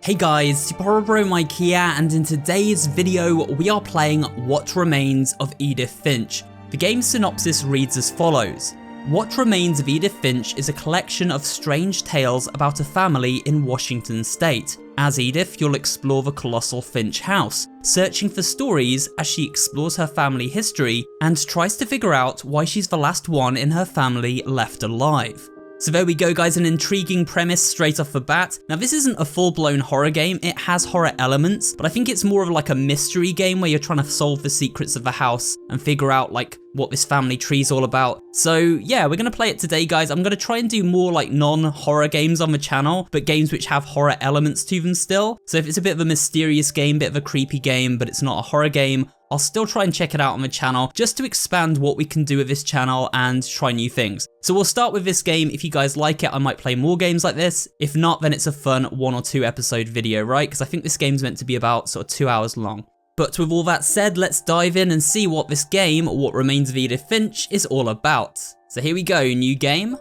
Hey guys, SuperHorrorBro Mike here, and in today's video we are playing What Remains of Edith Finch. The game's synopsis reads as follows. What Remains of Edith Finch is a collection of strange tales about a family in Washington state. As Edith, you'll explore the colossal Finch house, searching for stories as she explores her family history and tries to figure out why she's the last one in her family left alive. So there we go guys, an intriguing premise straight off the bat. Now this isn't a full-blown horror game, it has horror elements, but I think it's more of like a mystery game where you're trying to solve the secrets of the house and figure out like what this family tree's all about. So yeah, we're gonna play it today guys. I'm gonna try and do more like non-horror games on the channel, but games which have horror elements to them still. So if it's a bit of a mysterious game, bit of a creepy game, but it's not a horror game, I'll still try and check it out on the channel just to expand what we can do with this channel and try new things. So we'll start with this game. If you guys like it, I might play more games like this. If not, then it's a fun 1 or 2 episode video, right? Because I think this game's meant to be about sort of 2 hours long. But with all that said, let's dive in and see what this game, What Remains of Edith Finch, is all about. So here we go, new game.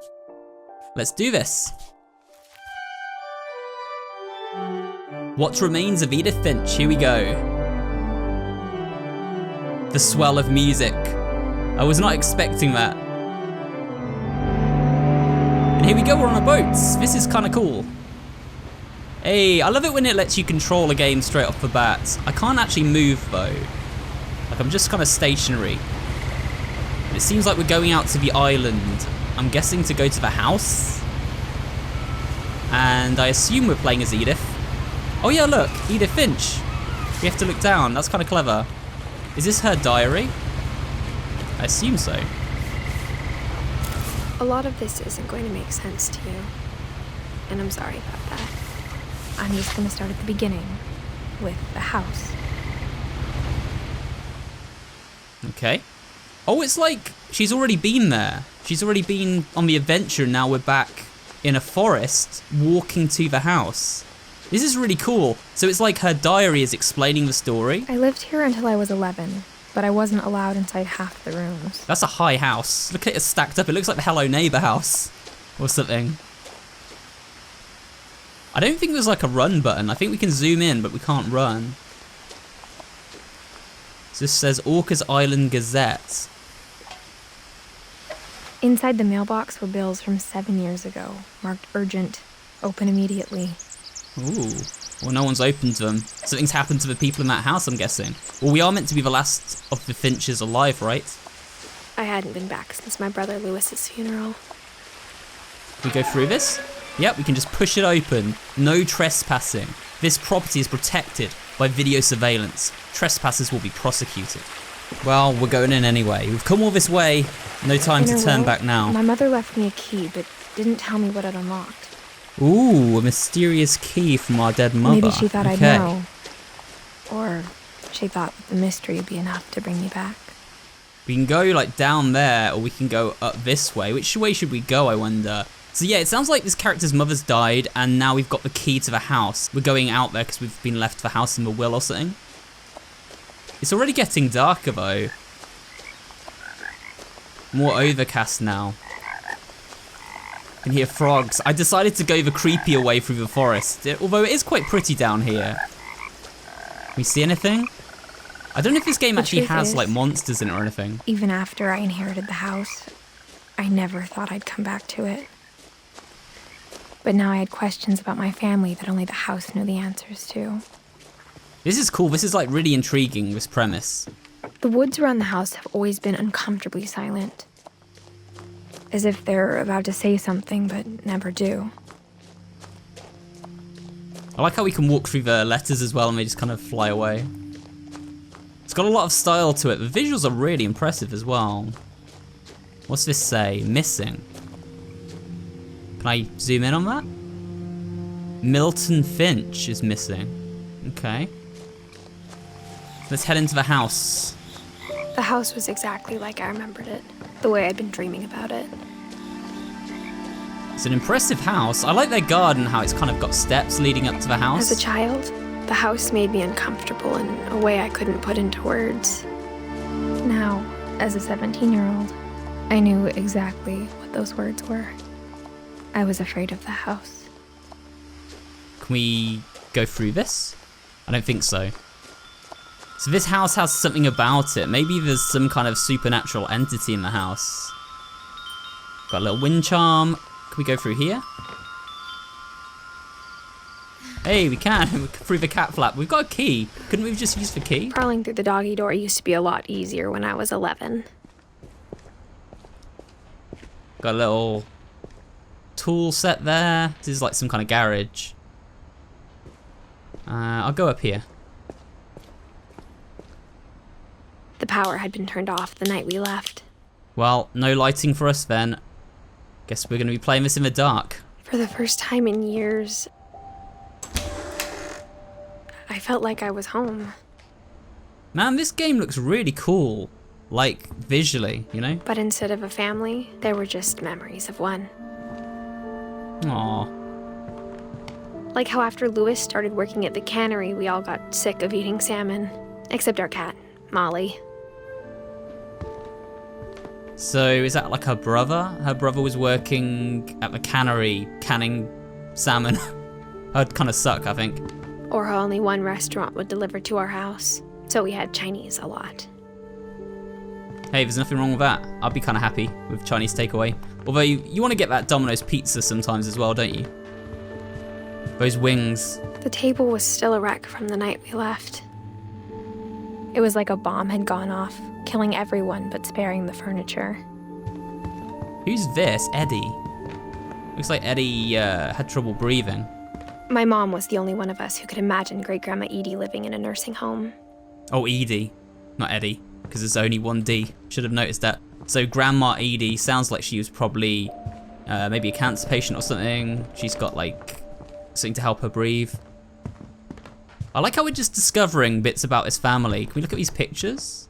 Let's do this. What Remains of Edith Finch, here we go. The swell of music. I was not expecting that. And here we go, we're on a boat. This is kind of cool. Hey, I love it when it lets you control a game straight off the bat. I can't actually move though. Like I'm just kind of stationary. And it seems like we're going out to the island. I'm guessing to go to the house. And I assume we're playing as Edith. Oh yeah, look, Edith Finch. We have to look down, that's kind of clever. Is this her diary? I assume so. A lot of this isn't going to make sense to you, and I'm sorry about that. I'm just going to start at the beginning, with the house. Okay. Oh, it's like she's already been there. She's already been on the adventure, and now we're back in a forest, walking to the house. This is really cool. So it's like her diary is explaining the story. I lived here until I was 11, but I wasn't allowed inside half the rooms. That's a high house. Look at it stacked up. It looks like the Hello Neighbor house or something. I don't think there's like a run button. I think we can zoom in, but we can't run. So this says Orcas Island Gazette. Inside the mailbox were bills from 7 years ago, marked urgent, open immediately. Ooh, well no one's opened them. Something's happened to the people in that house, I'm guessing. Well, we are meant to be the last of the Finches alive, right? I hadn't been back since my brother Lewis's funeral. We go through this? Yep, we can just push it open. No trespassing. This property is protected by video surveillance. Trespassers will be prosecuted. Well, we're going in anyway. We've come all this way. No time to turn back now. My mother left me a key, but didn't tell me what it unlocked. Ooh, a mysterious key from our dead mother. Maybe she thought I'd know. Or she thought that the mystery would be enough to bring me back. We can go like down there, or we can go up this way. Which way should we go, I wonder? So yeah, it sounds like this character's mother's died, and now we've got the key to the house. We're going out there because we've been left the house in the will or something. It's already getting darker though. More overcast now. I can hear frogs. I decided to go the creepier way through the forest, although it is quite pretty down here. Can we see anything? I don't know if this game actually has like monsters in it or anything. Even after I inherited the house, I never thought I'd come back to it. But now I had questions about my family that only the house knew the answers to. This is cool. This is like really intriguing, this premise. The woods around the house have always been uncomfortably silent. As if they're about to say something, but never do. I like how we can walk through the letters as well and they just kind of fly away. It's got a lot of style to it. The visuals are really impressive as well. What's this say? Missing. Can I zoom in on that? Milton Finch is missing. Okay. Let's head into the house. The house was exactly like I remembered it. The way I'd been dreaming about it. It's an impressive house. I like their garden, how it's kind of got steps leading up to the house. As a child, the house made me uncomfortable in a way I couldn't put into words. Now, as a 17-year-old, I knew exactly what those words were. I was afraid of the house. Can we go through this? I don't think so. So this house has something about it. Maybe there's some kind of supernatural entity in the house. Got a little wind charm. Can we go through here? Hey, we can. Through the cat flap. We've got a key. Couldn't we have just used the key? Crawling through the doggy door used to be a lot easier when I was 11. Got a little tool set there. This is like some kind of garage. I'll go up here. The power had been turned off the night we left. Well, no lighting for us then. Guess we're going to be playing this in the dark. For the first time in years, I felt like I was home. Man, this game looks really cool. Like, visually, you know? But instead of a family, there were just memories of one. Aww. Like how after Lewis started working at the cannery, we all got sick of eating salmon. Except our cat, Molly. So, is that like her brother? Her brother was working at the cannery, canning salmon. That'd kind of suck, I think. Or how only one restaurant would deliver to our house. So we had Chinese a lot. Hey, there's nothing wrong with that. I'd be kind of happy with Chinese takeaway. Although you want to get that Domino's pizza sometimes as well, don't you? Those wings. The table was still a wreck from the night we left. It was like a bomb had gone off, killing everyone but sparing the furniture. Who's this? Eddie. Looks like Eddie had trouble breathing. My mom was the only one of us who could imagine Great-Grandma Edie living in a nursing home. Oh, Edie, not Eddie, because there's only one D. Should have noticed that. So Grandma Edie sounds like she was probably maybe a cancer patient or something. She's got like something to help her breathe. I like how we're just discovering bits about this family. Can we look at these pictures?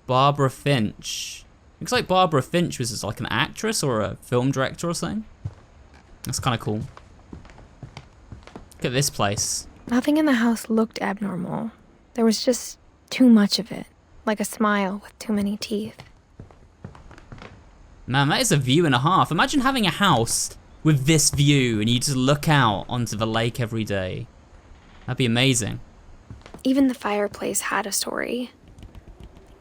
Barbara Finch. Looks like Barbara Finch was just like an actress or a film director or something. That's kind of cool. Look at this place. Nothing in the house looked abnormal. There was just too much of it, like a smile with too many teeth. Man, that is a view and a half. Imagine having a house with this view and you just look out onto the lake every day. That'd be amazing. Even the fireplace had a story.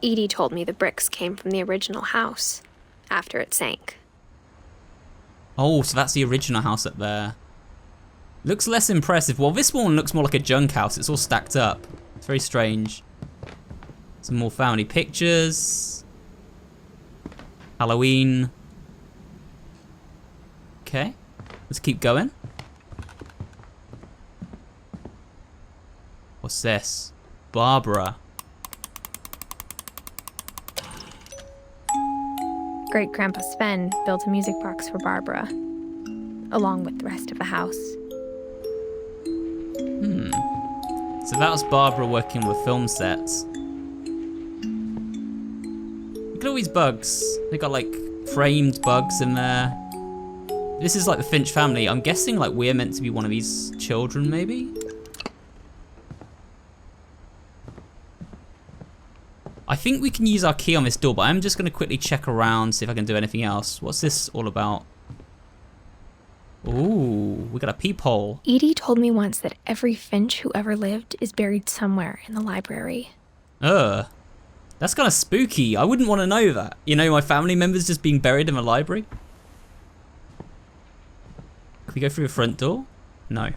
Edie told me the bricks came from the original house, after it sank. Oh, so that's the original house up there. Looks less impressive. Well, this one looks more like a junk house. It's all stacked up. It's very strange. Some more family pictures. Halloween. Okay, let's keep going. What's this? Barbara. Great-Grandpa Sven built a music box for Barbara, along with the rest of the house. So that was Barbara working with film sets. Look at all these bugs. They got like framed bugs in there. This is like the Finch family. I'm guessing like we're meant to be one of these children, maybe? I think we can use our key on this door, but I'm just going to quickly check around, see if I can do anything else. What's this all about? Ooh, we got a peephole. Edie told me once that every Finch who ever lived is buried somewhere in the library. That's kind of spooky. I wouldn't want to know that. You know, my family members just being buried in the library. Can we go through the front door? No.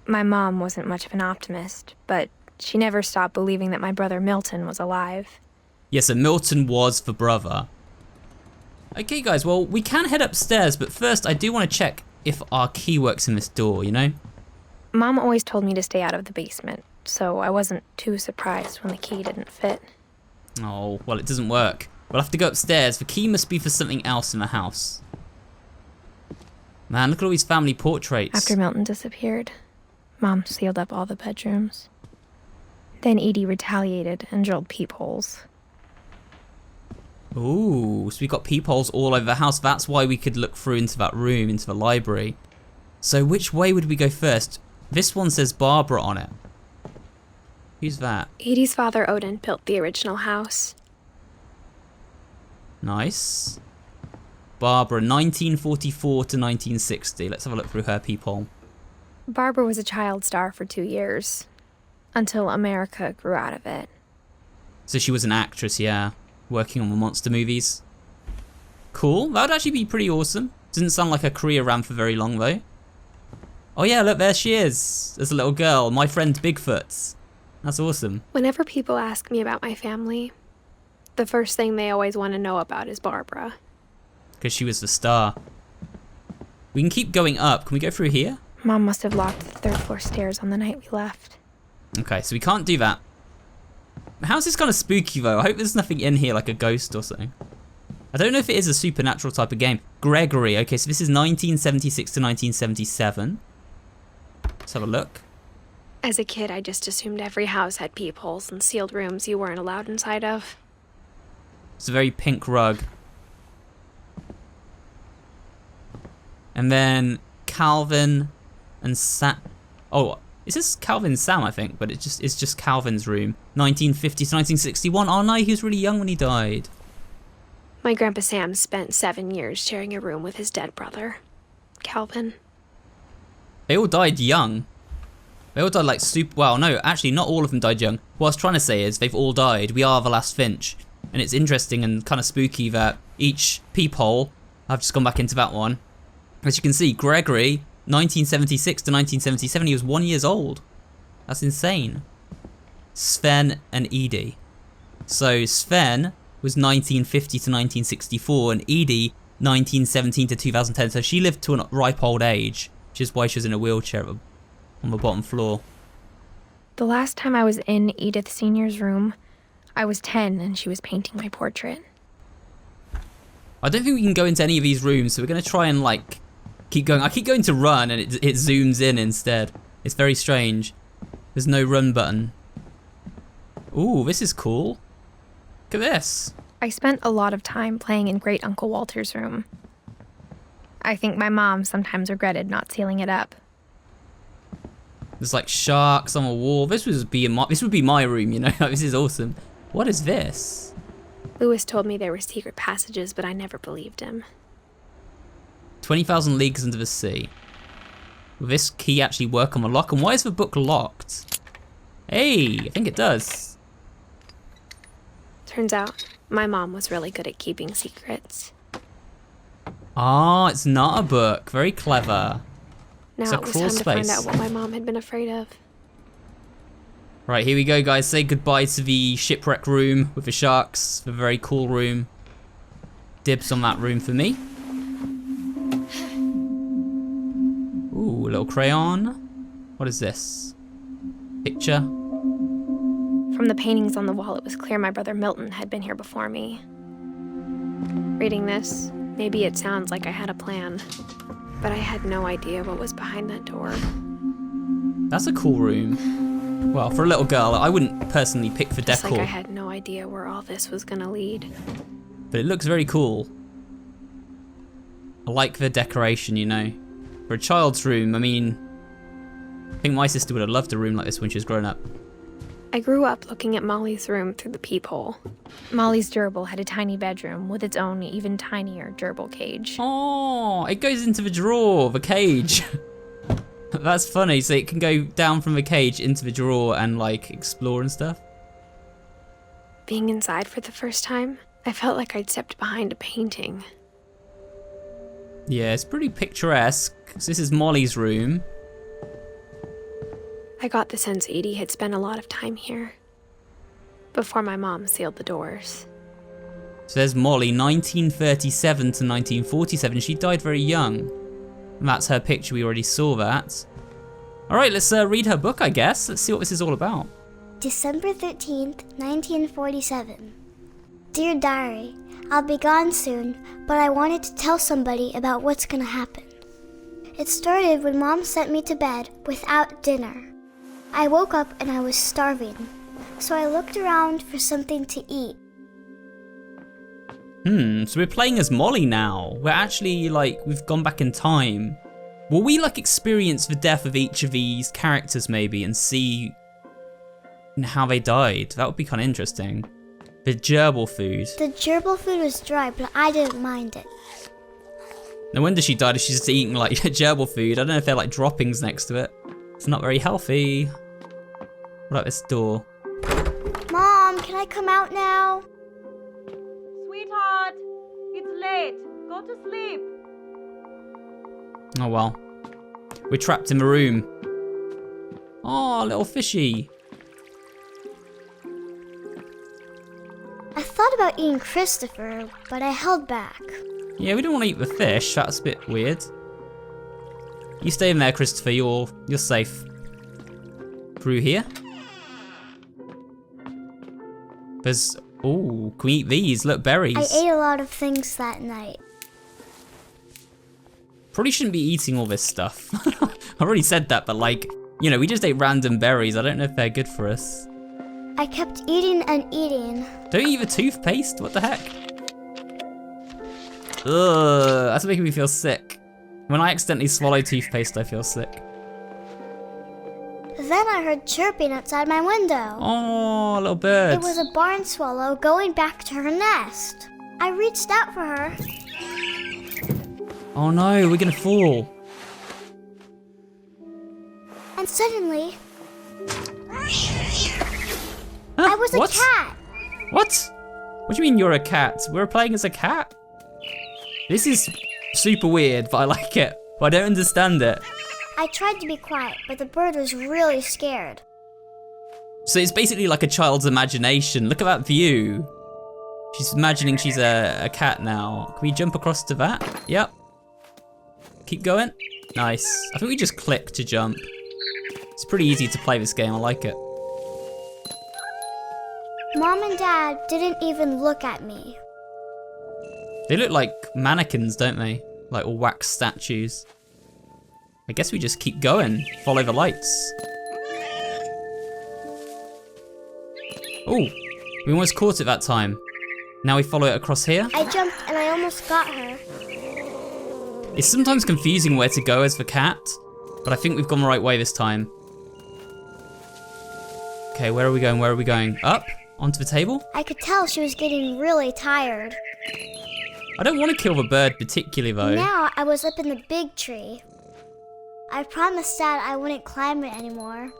My mom wasn't much of an optimist, but she never stopped believing that my brother Milton was alive. Yes, and Milton was the brother. Okay, guys, well, we can head upstairs, but first I do want to check if our key works in this door, you know? Mom always told me to stay out of the basement, so I wasn't too surprised when the key didn't fit. Oh, well, it doesn't work. We'll have to go upstairs. The key must be for something else in the house. Man, look at all these family portraits. After Milton disappeared, Mom sealed up all the bedrooms. Then Edie retaliated and drilled peepholes. Ooh, so we got peepholes all over the house. That's why we could look through into that room, into the library. So which way would we go first? This one says Barbara on it. Who's that? Edie's father Odin built the original house. Nice. Barbara, 1944 to 1960. Let's have a look through her peephole. Barbara was a child star for 2 years, until America grew out of it. So she was an actress, yeah, working on the monster movies. Cool, that would actually be pretty awesome. Didn't sound like her career ran for very long though. Oh yeah, look, there she is. There's a little girl, my friend Bigfoot. That's awesome. Whenever people ask me about my family, the first thing they always want to know about is Barbara. Because she was the star. We can keep going up. Can we go through here? Mom must have locked the 3rd floor stairs on the night we left. Okay, so we can't do that. How's this kind of spooky though? I hope there's nothing in here like a ghost or something. I don't know if it is a supernatural type of game. Gregory, okay, so this is 1976 to 1977. Let's have a look. As a kid, I just assumed every house had peepholes and sealed rooms you weren't allowed inside of. It's a very pink rug. And then Calvin and Sam. Oh, is this Calvin and Sam, I think, but it's just Calvin's room. 1950 to 1961. Oh no, he was really young when he died. My Grandpa Sam spent 7 years sharing a room with his dead brother, Calvin. They all died young. They all died like super, well, no, actually not all of them died young. What I was trying to say is they've all died. We are the last Finch. And it's interesting and kind of spooky that each peephole, I've just gone back into that one. As you can see, Gregory, 1976 to 1977, he was 1 year old. That's insane. Sven and Edie. So Sven was 1950 to 1964 and Edie 1917 to 2010. So she lived to a ripe old age, which is why she was in a wheelchair on the bottom floor. The last time I was in Edith Sr.'s room, I was 10 and she was painting my portrait. I don't think we can go into any of these rooms, so we're going to try and like keep going. I keep going to run and it zooms in instead. It's very strange. There's no run button. Ooh, this is cool. Look at this. I spent a lot of time playing in Great Uncle Walter's room. I think my mom sometimes regretted not sealing it up. There's like sharks on a wall. This would be my room, you know. This is awesome. What is this? Lewis told me there were secret passages, but I never believed him. 20,000 Leagues Under the Sea. Will this key actually work on the lock? And why is the book locked? Hey, I think it does. Turns out, my mom was really good at keeping secrets. Ah, it's not a book. Very clever. Now it was time to find out what my mom had been afraid of. Right, here we go, guys. Say goodbye to the shipwreck room with the sharks. The very cool room. Dibs on that room for me. Ooh, a little crayon. What is this? Picture. From the paintings on the wall, it was clear my brother Milton had been here before me. Reading this, maybe it sounds like I had a plan, but I had no idea what was behind that door. That's a cool room. Well, for a little girl, I wouldn't personally pick for decor. Just like I had no idea where all this was gonna lead. But it looks very cool. I like the decoration, you know. For a child's room, I mean, I think my sister would have loved a room like this when she was growing up. I grew up looking at Molly's room through the peephole. Molly's gerbil had a tiny bedroom with its own even tinier gerbil cage. Oh, it goes into the drawer, the cage. That's funny, so it can go down from the cage into the drawer and like explore and stuff. Being inside for the first time, I felt like I'd stepped behind a painting. Yeah, it's pretty picturesque. So this is Molly's room. I got the sense Edie had spent a lot of time here, before my mom sealed the doors. So there's Molly, 1937 to 1947. She died very young. And that's her picture, we already saw that. Alright, let's read her book, I guess. Let's see what this is all about. December 13th, 1947. Dear Diary, I'll be gone soon, but I wanted to tell somebody about what's gonna happen. It started when Mom sent me to bed without dinner. I woke up and I was starving, so I looked around for something to eat. So we're playing as Molly now. We're actually, like, we've gone back in time. Will we, like, experience the death of each of these characters, maybe, and see how they died? That would be kind of interesting. The gerbil food. The gerbil food was dry, but I didn't mind it. No wonder she died if she's just eating like gerbil food. I don't know if they're like droppings next to it. It's not very healthy. What about this door? Mom, can I come out now? Sweetheart, it's late. Go to sleep. Oh well. We're trapped in a room. Oh, little fishy. I thought about eating Christopher, but I held back. Yeah, we don't want to eat the fish. That's a bit weird. You stay in there, Christopher. You're safe. Through here. There's... Ooh, can we eat these? Look, berries. I ate a lot of things that night. Probably shouldn't be eating all this stuff. I've already said that, but like, you know, we just ate random berries. I don't know if they're good for us. I kept eating and eating. Don't eat the toothpaste? What the heck? Ugh, that's making me feel sick. When I accidentally swallow toothpaste, I feel sick. Then I heard chirping outside my window. Oh, little bird. It was a barn swallow going back to her nest. I reached out for her. Oh no, we're gonna fall. And suddenly, I was What? a cat. What? What do you mean you're a cat? We're playing as a cat? This is super weird, but I like it. But I don't understand it. I tried to be quiet, but the bird was really scared. So it's basically like a child's imagination. Look at that view. She's imagining she's a cat now. Can we jump across to that? Yep. Keep going. Nice. I think we just click to jump. It's pretty easy to play this game. I like it. Mom and Dad didn't even look at me. They look like mannequins, don't they? Like all wax statues. I guess we just keep going. Follow the lights. Oh, we almost caught it that time. Now we follow it across here. I jumped and I almost got her. It's sometimes confusing where to go as the cat, but I think we've gone the right way this time. Okay, where are we going? Where are we going? Up? Onto the table? I could tell she was getting really tired. I don't want to kill the bird particularly though. Now I was up in the big tree. I promised Dad I wouldn't climb it anymore.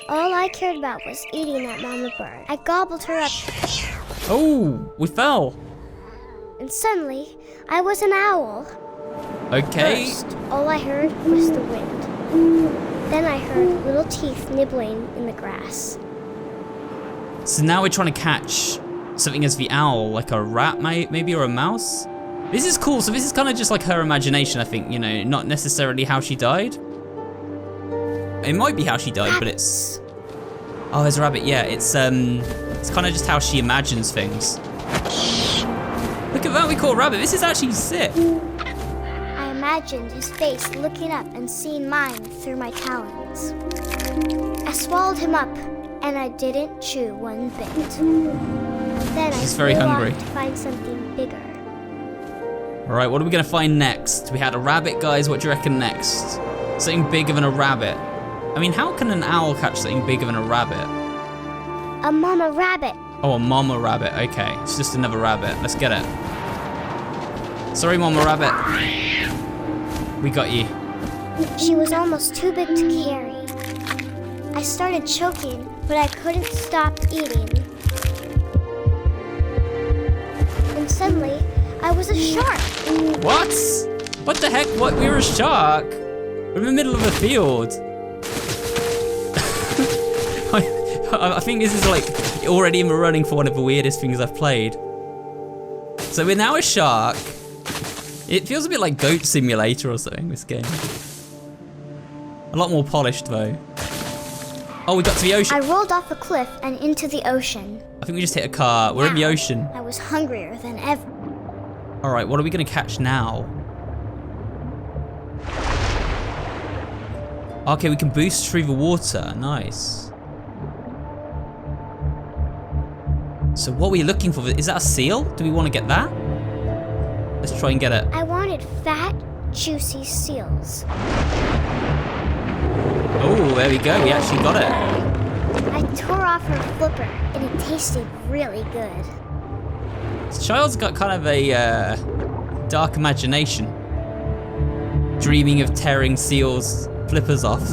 All I cared about was eating that mama bird. I gobbled her up. Oh, we fell. And suddenly, I was an owl. Okay. First, all I heard was the wind. Then I heard little teeth nibbling in the grass. So now we're trying to catch something as the owl, like a rat maybe, or a mouse. This is cool. So this is kind of just like her imagination, I think, you know, not necessarily how she died. It might be how she died, but it's... Oh, there's a rabbit, yeah. It's kind of just how she imagines things. Look at that, we caught a rabbit. This is actually sick. I imagined his face looking up and seeing mine through my talons. I swallowed him up, and I didn't chew one bit. Then She's I very flew hungry. off to find something bigger. All right, what are we gonna find next? We had a rabbit, guys. What do you reckon next? Something bigger than a rabbit. I mean, how can an owl catch something bigger than a rabbit? A mama rabbit. Oh, a mama rabbit. Okay, it's just another rabbit. Let's get it. Sorry, mama rabbit. We got you. She was almost too big to carry. I started choking, but I couldn't stop eating. And suddenly, I was a shark. What? What the heck? What? We were a shark? We're in the middle of a field. I think this is like already in the running for one of the weirdest things I've played. So we're now a shark. It feels a bit like Goat Simulator or something, this game. A lot more polished though. Oh, we got to the ocean. I rolled off a cliff and into the ocean. I think we just hit a car. We're in the Now, ocean. I was hungrier than ever. All right, what are we gonna catch now? Okay, we can boost through the water. Nice. So what are we looking for? Is that a seal? Do we want to get that? Let's try and get it. I wanted fat, juicy seals. Oh, there we go. We actually got it. I tore off her flipper, and it tasted really good. This child's got kind of a dark imagination. dreaming of tearing Seal's flippers off.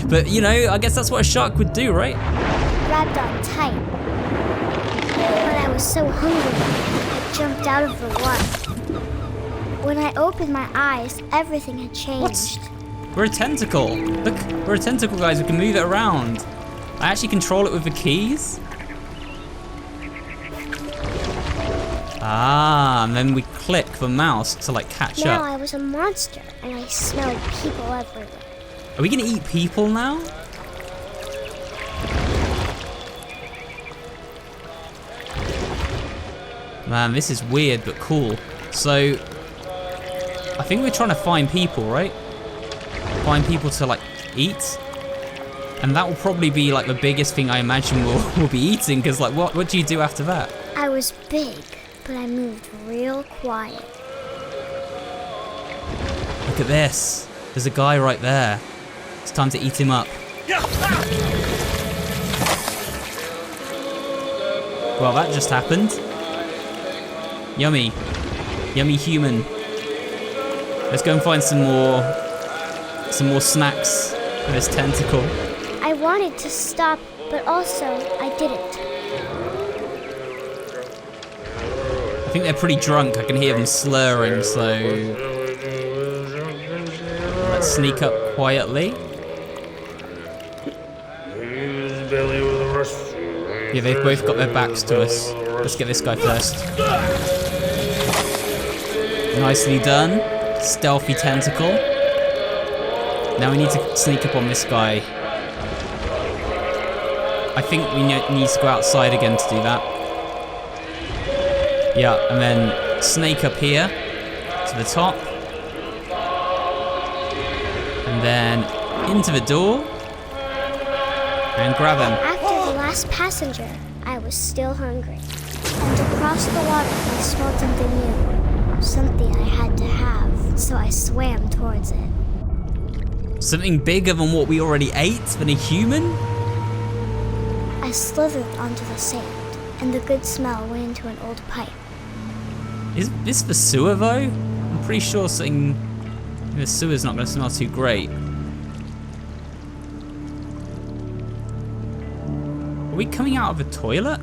But you know, I guess that's what a shark would do, right? Grabbed on tight. But I was so hungry, I jumped out of the water. When I opened my eyes, everything had changed. What? We're a tentacle. Look, we're a tentacle, guys. We can move it around. I actually control it with the keys. Ah, and then we click the mouse to like catch up. Now I was a monster, and I smelled people everywhere. Are we gonna eat people now? Man, this is weird but cool. So, I think we're trying to find people, right? Find people to like eat. And that will probably be like the biggest thing I imagine we'll be eating, because like what do you do after that? I was big, but I moved real quiet. Look at this. There's a guy right there. It's time to eat him up. Well, that just happened. Yummy. Yummy human. Let's go and find some more snacks for this tentacle. I wanted to stop, but also I didn't. I think they're pretty drunk. I can hear them slurring, so let's sneak up quietly. Yeah, they've both got their backs to us. Let's get this guy first. Nicely done. Stealthy tentacle. Now we need to sneak up on this guy. I think we need to go outside again to do that. Yeah, and then snake up here to the top. And then into the door. And grab him. After the last passenger, I was still hungry. And across the water, I smelled something new. Something I had to have, so I swam towards it. Something bigger than what we already ate, than a human? I slithered onto the sand, and the good smell went into an old pipe. Is this the sewer though? I'm pretty sure something in the sewer's not going to smell too great. Are we coming out of a toilet?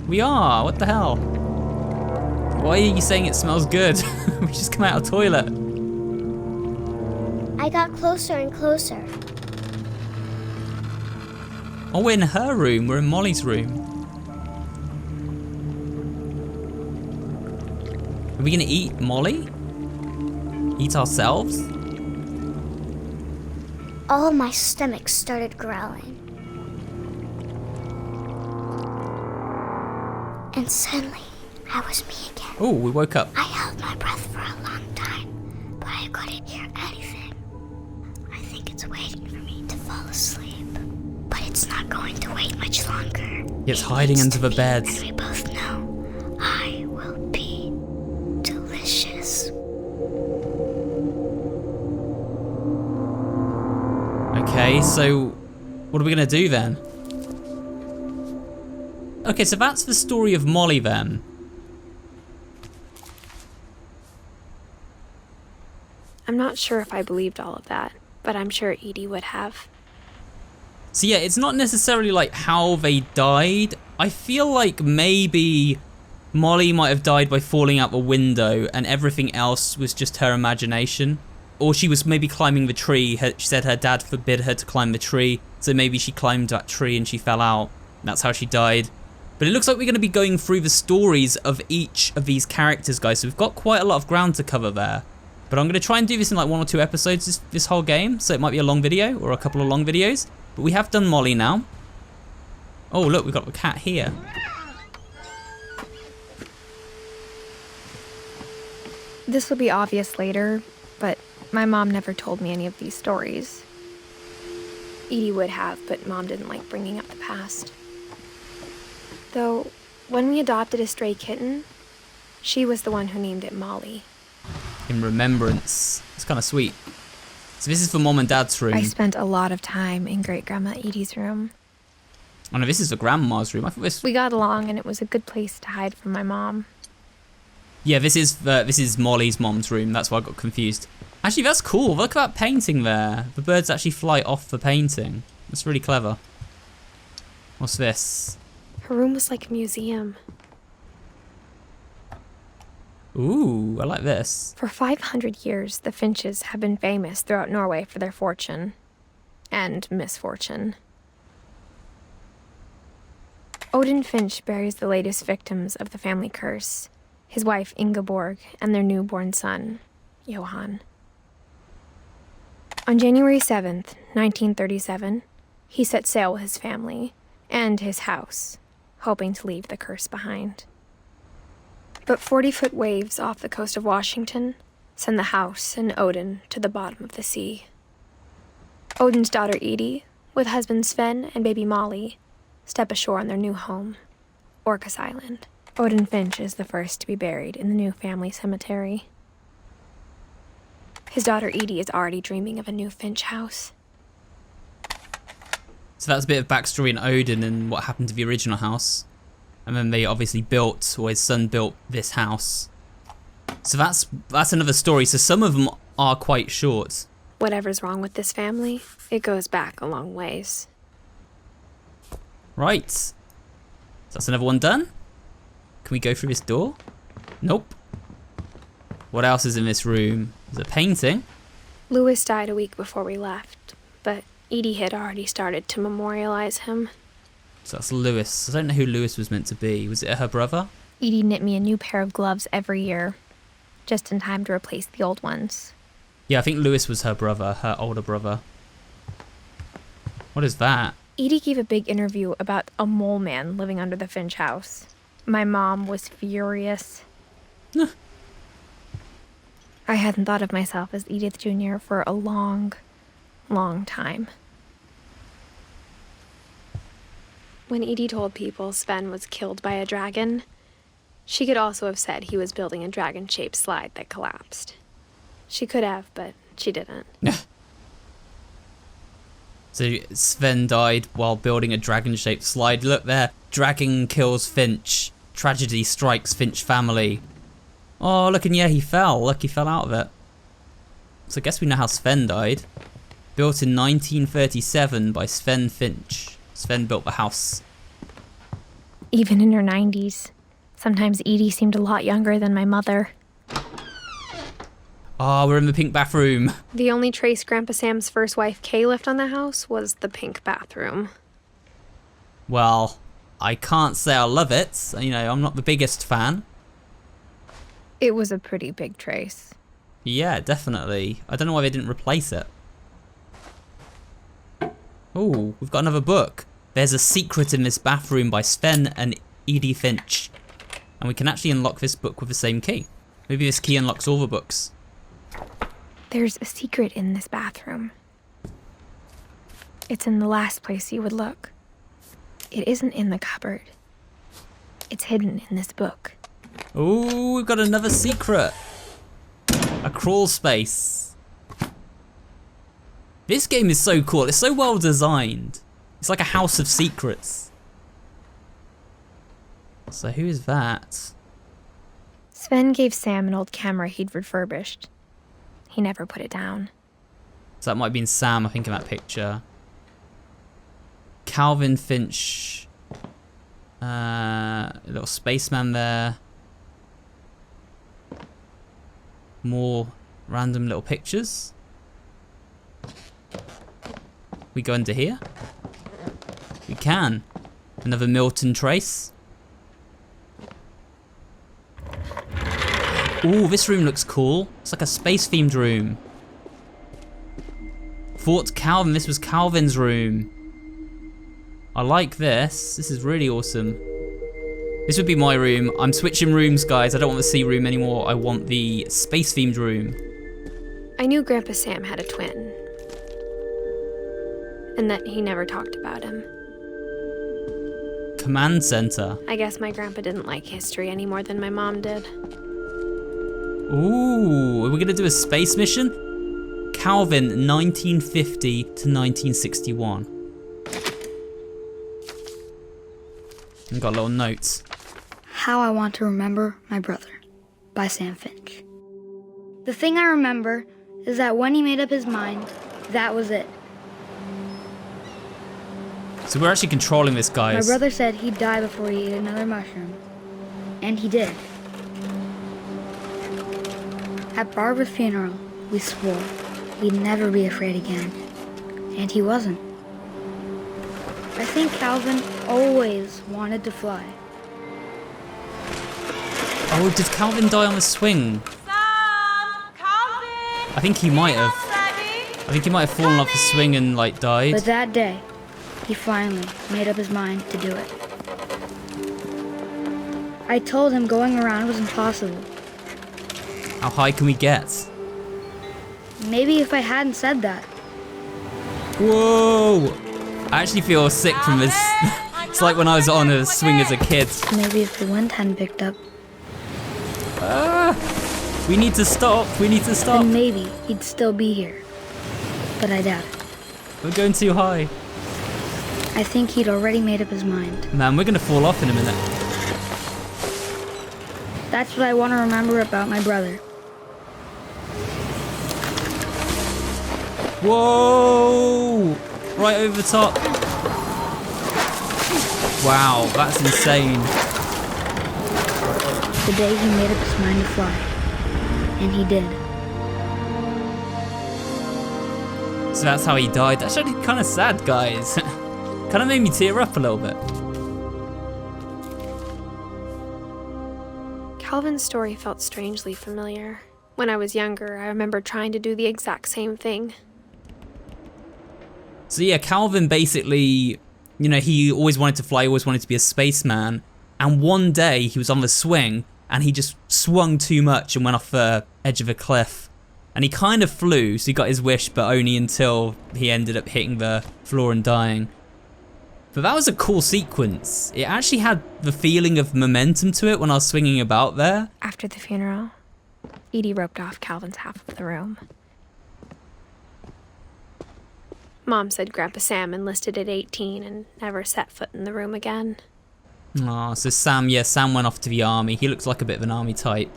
We are, what the hell? Why are you saying it smells good? We just come out of a toilet. I got closer and closer. Oh, we're in her room, we're in Molly's room. Are we gonna eat Molly? Eat ourselves? All my stomach started growling. And suddenly, I was me again. Oh, we woke up. I held my breath for a long time, but I couldn't hear anything. I think it's waiting for me to fall asleep. But it's not going to wait much longer. It's hiding under the bed. And we both know I will be delicious. Okay, so what are we gonna do then? Okay, so that's the story of Molly then. I'm not sure if I believed all of that, but I'm sure Edie would have. So yeah, it's not necessarily like how they died. I feel like maybe Molly might have died by falling out the window and everything else was just her imagination. Or she was maybe climbing the tree. She said her dad forbid her to climb the tree, so maybe she climbed that tree and she fell out. That's how she died. But it looks like we're going to be going through the stories of each of these characters, guys. So we've got quite a lot of ground to cover there. But I'm going to try and do this in like 1 or 2 episodes this whole game. So it might be a long video or a couple of long videos. But we have done Molly now. Oh, look, we've got the cat here. This will be obvious later, but my mom never told me any of these stories. Edie would have, but Mom didn't like bringing up the past. Though, when we adopted a stray kitten, she was the one who named it Molly. In remembrance. It's kind of sweet. So this is for Mom and Dad's room. I spent a lot of time in Great-Grandma Edie's room. Oh no, this is for Grandma's room. I thought this... We got along and it was a good place to hide from my mom. Yeah, this is Molly's mom's room. That's why I got confused. Actually, that's cool. Look at that painting there. The birds actually fly off the painting. That's really clever. What's this? Her room was like a museum. Ooh, I like this. For 500 years, the Finches have been famous throughout Norway for their fortune. And misfortune. Odin Finch buries the latest victims of the family curse. His wife Ingeborg and their newborn son, Johan. On January 7th, 1937, he set sail with his family and his house, hoping to leave the curse behind. But 40-foot waves off the coast of Washington send the house and Odin to the bottom of the sea. Odin's daughter Edie, with husband Sven and baby Molly, step ashore on their new home, Orcas Island. Odin Finch is the first to be buried in the new family cemetery. His daughter Edie is already dreaming of a new Finch house. So that's a bit of backstory in Odin and what happened to the original house. And then they obviously built, or his son built, this house. So that's another story. So some of them are quite short. Whatever's wrong with this family, it goes back a long ways. Right. So that's another one done. Can we go through this door? Nope. What else is in this room? There's a painting. Lewis died a week before we left, but Edie had already started to memorialize him. So that's Lewis. I don't know who Lewis was meant to be. Was it her brother? Edie knit me a new pair of gloves every year, just in time to replace the old ones. Yeah, I think Lewis was her brother, her older brother. What is that? Edie gave a big interview about a mole man living under the Finch house. My mom was furious. I hadn't thought of myself as Edith Jr. for a long, long time. When Edie told people Sven was killed by a dragon, she could also have said he was building a dragon-shaped slide that collapsed. She could have, but she didn't. So Sven died while building a dragon-shaped slide. Look there. Dragon kills Finch. Tragedy strikes Finch family. Oh, look, and yeah, he fell. Look, he fell out of it. So I guess we know how Sven died. Built in 1937 by Sven Finch. Sven built the house. Even in her 90s. Sometimes Edie seemed a lot younger than my mother. Oh, we're in the pink bathroom. The only trace Grandpa Sam's first wife, Kay, left on the house was the pink bathroom. Well, I can't say I love it. You know, I'm not the biggest fan. It was a pretty big trace. Yeah, definitely. I don't know why they didn't replace it. Oh, we've got another book. There's a secret in this bathroom by Sven and Edie Finch. And we can actually unlock this book with the same key. Maybe this key unlocks all the books. There's a secret in this bathroom. It's in the last place you would look. It isn't in the cupboard. It's hidden in this book. Oh, we've got another secret. A crawl space. This game is so cool. It's so well designed. It's like a house of secrets. So who is that? Sven gave Sam an old camera he'd refurbished. He never put it down. So that might have been Sam, I think, in that picture. Calvin Finch. A little spaceman there. More random little pictures. We go into here? We can. Another Milton trace. Ooh, this room looks cool. It's like a space-themed room. Fort Calvin. This was Calvin's room. I like this. This is really awesome. This would be my room. I'm switching rooms, guys. I don't want the sea room anymore. I want the space-themed room. I knew Grandpa Sam had a twin. And that he never talked about him. Command center. I guess my grandpa didn't like history any more than my mom did. Ooh, are we gonna do a space mission? Calvin, 1950 to 1961. And got little notes. How I want to remember my brother. by Sam Finch. The thing I remember is that when he made up his mind, that was it. So we're actually controlling this, guys. My brother said he'd die before he ate another mushroom. And he did. At Barbara's funeral, we swore we'd never be afraid again. And he wasn't. I think Calvin always wanted to fly. Oh, did Calvin die on the swing? Calvin! I think he might have. I think he might have fallen off the swing and like died. But that day, he finally made up his mind to do it. I told him going around was impossible. How high can we get? Maybe if I hadn't said that. Whoa! I actually feel sick from this. It's like when I was on a swing as a kid. Maybe if the wind hadn't picked up, We need to stop. We need to stop. then maybe he'd still be here. But I doubt it. We're going too high. I think he'd already made up his mind. Man, we're gonna fall off in a minute. That's what I want to remember about my brother. Whoa! Right over the top. Wow, that's insane. The day he made up his mind to fly. And he did. So that's how he died. That's actually kind of sad, guys. Kind of made me tear up a little bit. Calvin's story felt strangely familiar. When I was younger, I remember trying to do the exact same thing. So yeah, Calvin basically, you know, he always wanted to fly, always wanted to be a spaceman. And one day he was on the swing and he just swung too much and went off the edge of a cliff. And he kind of flew, so he got his wish, but only until he ended up hitting the floor and dying. But that was a cool sequence. It actually had the feeling of momentum to it when I was swinging about there. After the funeral, Edie roped off Calvin's half of the room. Mom said Grandpa Sam enlisted at 18 and never set foot in the room again. Aw, so Sam went off to the army. He looks like a bit of an army type.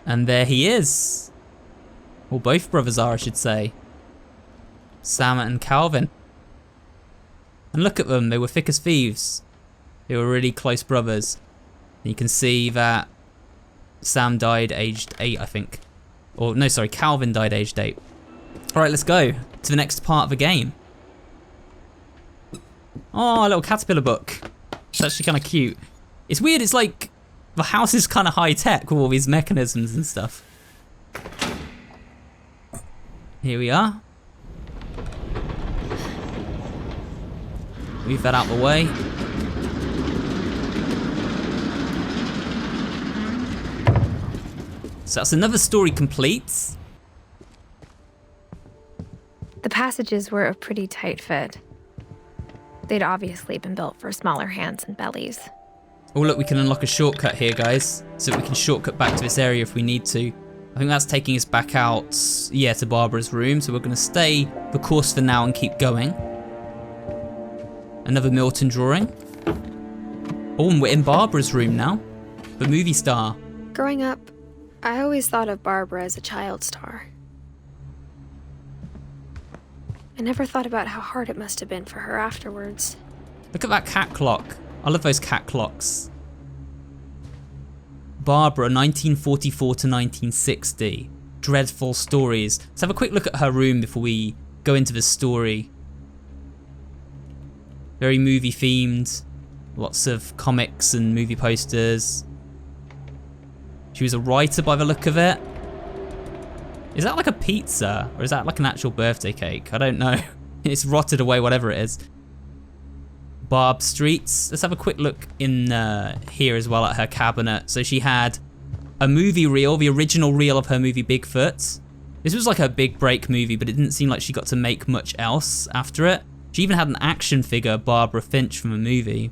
And there he is. Well, both brothers are, I should say. Sam and Calvin. And look at them, they were thick as thieves. They were really close brothers. And you can see that Sam died aged 8, I think. Or, no, sorry, Calvin died aged 8. Alright, let's go to the next part of the game. Oh, a little caterpillar book. It's actually kind of cute. It's weird, it's like the house is kind of high tech with all these mechanisms and stuff. Here we are. Move that out the way. So that's another story complete. The passages were a pretty tight fit. They'd obviously been built for smaller hands and bellies. Oh look, we can unlock a shortcut here, guys. So we can shortcut back to this area if we need to. I think that's taking us back out, yeah, to Barbara's room. So we're going to stay the course for now and keep going. Another Milton drawing. Oh, and we're in Barbara's room now. The movie star. Growing up, I always thought of Barbara as a child star. I never thought about how hard it must have been for her afterwards. Look at that cat clock. I love those cat clocks. Barbara, 1944 to 1960. Dreadful stories. Let's have a quick look at her room before we go into the story. Very movie themed. Lots of comics and movie posters. She was a writer by the look of it. Is that like a pizza? Or is that like an actual birthday cake? I don't know. It's rotted away, whatever it is. Barb Streets. Let's have a quick look in here as well at her cabinet. So she had a movie reel, the original reel of her movie Bigfoot. This was like her big break movie, but it didn't seem like she got to make much else after it. She even had an action figure, Barbara Finch, from a movie.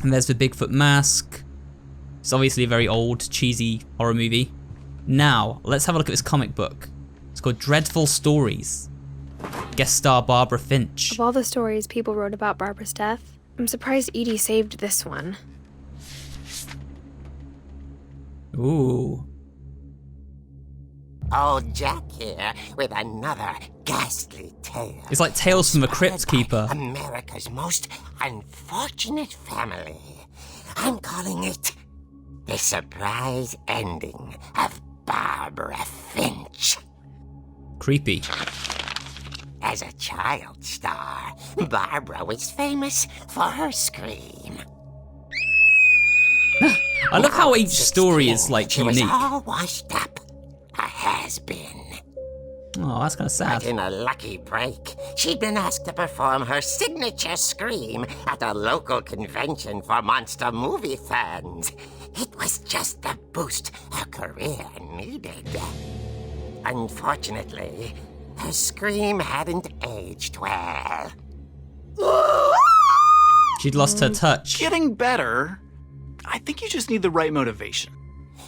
And there's the Bigfoot mask. It's obviously a very old, cheesy horror movie. Now, let's have a look at this comic book. It's called Dreadful Stories. Guest star Barbara Finch. Of all the stories people wrote about Barbara's death, I'm surprised Edie saved this one. Ooh. Old Jack here with another ghastly tale. It's like Tales from the Crypt Keeper. America's most unfortunate family. I'm calling it The Surprise Ending of Barbara Finch. Creepy. As a child star, Barbara was famous for her scream. I love how each story is like she unique. was all washed up. A has-been. Oh, that's kind of sad. But in a lucky break, she'd been asked to perform her signature scream at a local convention for monster movie fans. It was just the boost her career needed. Unfortunately, her scream hadn't aged well. She'd lost her touch. Getting better. I think you just need the right motivation.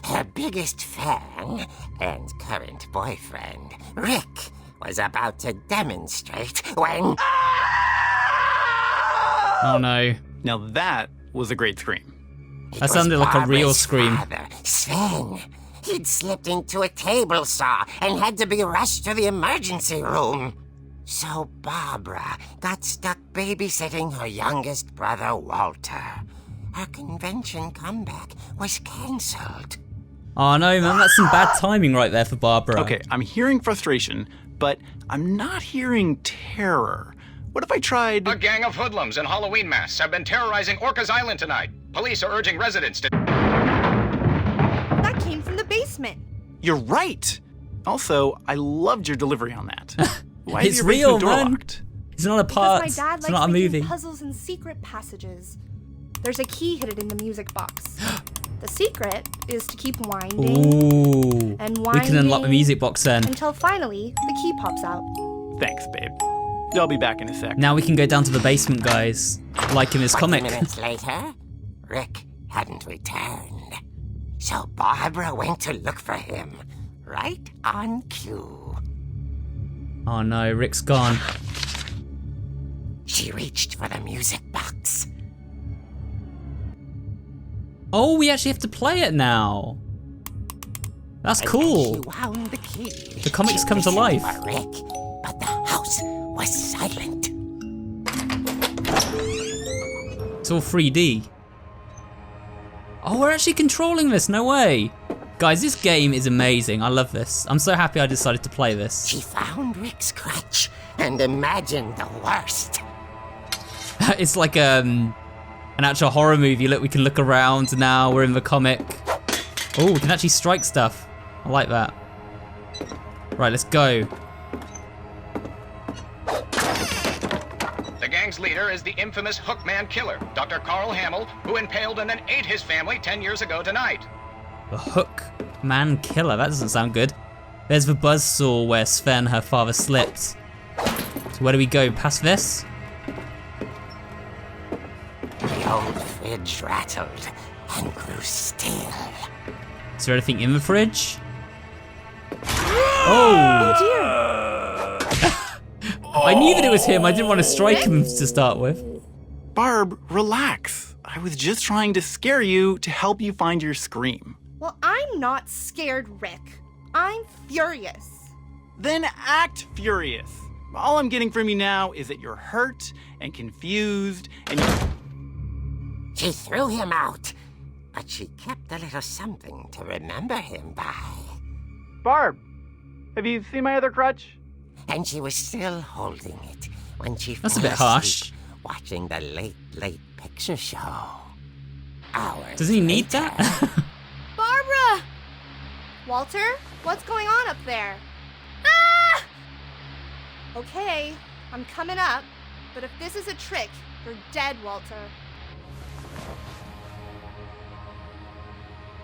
Her biggest fan and current boyfriend, Rick, was about to demonstrate when... Oh no. Now that was a great scream. It That sounded like a Barbara's real scream. Father, Sven. He'd slipped into a table saw and had to be rushed to the emergency room. So Barbara got stuck babysitting her youngest brother, Walter. Her convention comeback was cancelled. Oh no, man, that's some bad timing right there for Barbara. Okay, I'm hearing frustration, but I'm not hearing terror. What if I tried... A gang of hoodlums in Halloween masks have been terrorizing Orcas Island tonight. Police are urging residents to... That came from the basement. You're right! Also, I loved your delivery on that. Why It's is your real, basement door man. locked? It's not a part. Because my dad It's likes not a making movie. puzzles and secret passages. There's a key hidden in the music box. The secret is to keep winding Ooh. and We can unlock the winding music box then. until finally the key pops out. Thanks, babe. I'll be back in a sec. Now we can go down to the basement, guys. Like in this 20 comic. minutes later, Rick hadn't returned. So Barbara went to look for him, right on cue. Oh no, Rick's gone. She reached for the music box. Oh, we actually have to play it now. That's And cool. She wound the key. The comics She come to listened life. For Rick, but the house was silent. It's all 3D. Oh, we're actually controlling this, no way. Guys, this game is amazing. I love this. I'm so happy I decided to play this. She found Rick's crutch and imagined the worst. It's like an actual horror movie. Look, we can look around now. We're in the comic. Oh, we can actually strike stuff. I like that. Right, let's go. The gang's leader is the infamous Hookman killer, Dr. Carl Hamill, who impaled and then ate his family 10 years ago tonight. The Hookman killer. That doesn't sound good. There's the buzzsaw where Sven, her father, slipped. So where do we go? Past this? The old fridge rattled and grew still. Is there anything in the fridge? Oh! Dear. I knew that it was him. I didn't want to strike him to start with. Barb, relax. I was just trying to scare you to help you find your scream. Well, I'm not scared, Rick. I'm furious. Then act furious. All I'm getting from you now is that you're hurt and confused and you... She threw him out, but she kept a little something to remember him by. Barb, have you seen my other crutch? And she was still holding it when she That's a fell bit harsh. asleep watching the late picture show. Hours Does he need later, that? Barbara! Walter, what's going on up there? Ah! Okay, I'm coming up, but if this is a trick, you're dead, Walter.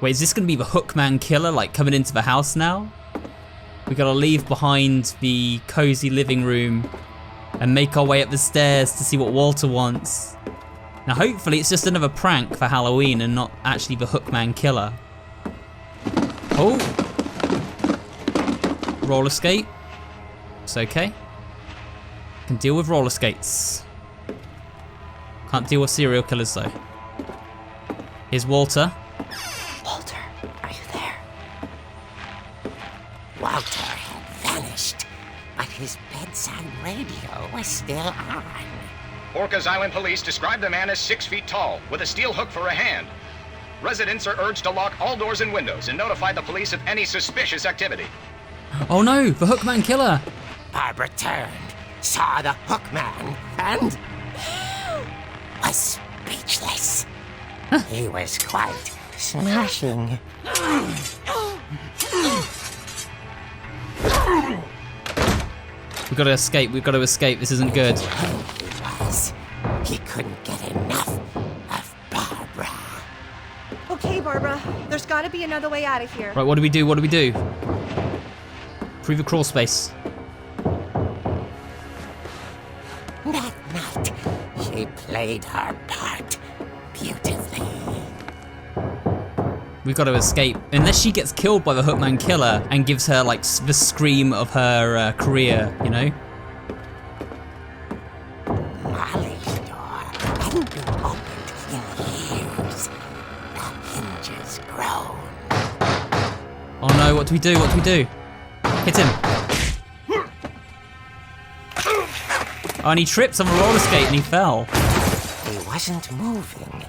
Wait, is this gonna be the Hookman killer, like, coming into the house now? We gotta leave behind the cozy living room and make our way up the stairs to see what Walter wants. Now hopefully it's just another prank for Halloween and not actually the Hookman killer. Oh! Roller skate. It's okay. Can deal with roller skates. Can't deal with serial killers though. Here's Walter. Walter, are you radio was still on. Orcas Island police describe the man as 6 feet tall, with a steel hook for a hand. Residents are urged to lock all doors and windows and notify the police of any suspicious activity. Oh no, the Hookman killer! Barbara turned, saw the Hookman, and was speechless. He was quite smashing. We've got to escape, this isn't good. He couldn't get enough of Barbara. Okay, Barbara, there's gotta be another way out of here. Right, what do we do? Through the crawl space. That night, she played her part beautifully. We've got to escape. Unless she gets killed by the Hookman killer and gives her, like, the scream of her career, you know? Molly's door hadn't been opened in years. The hinges groaned. Oh no, what do we do? Hit him. Oh, and he tripped on a roller skate and he fell. He wasn't moving,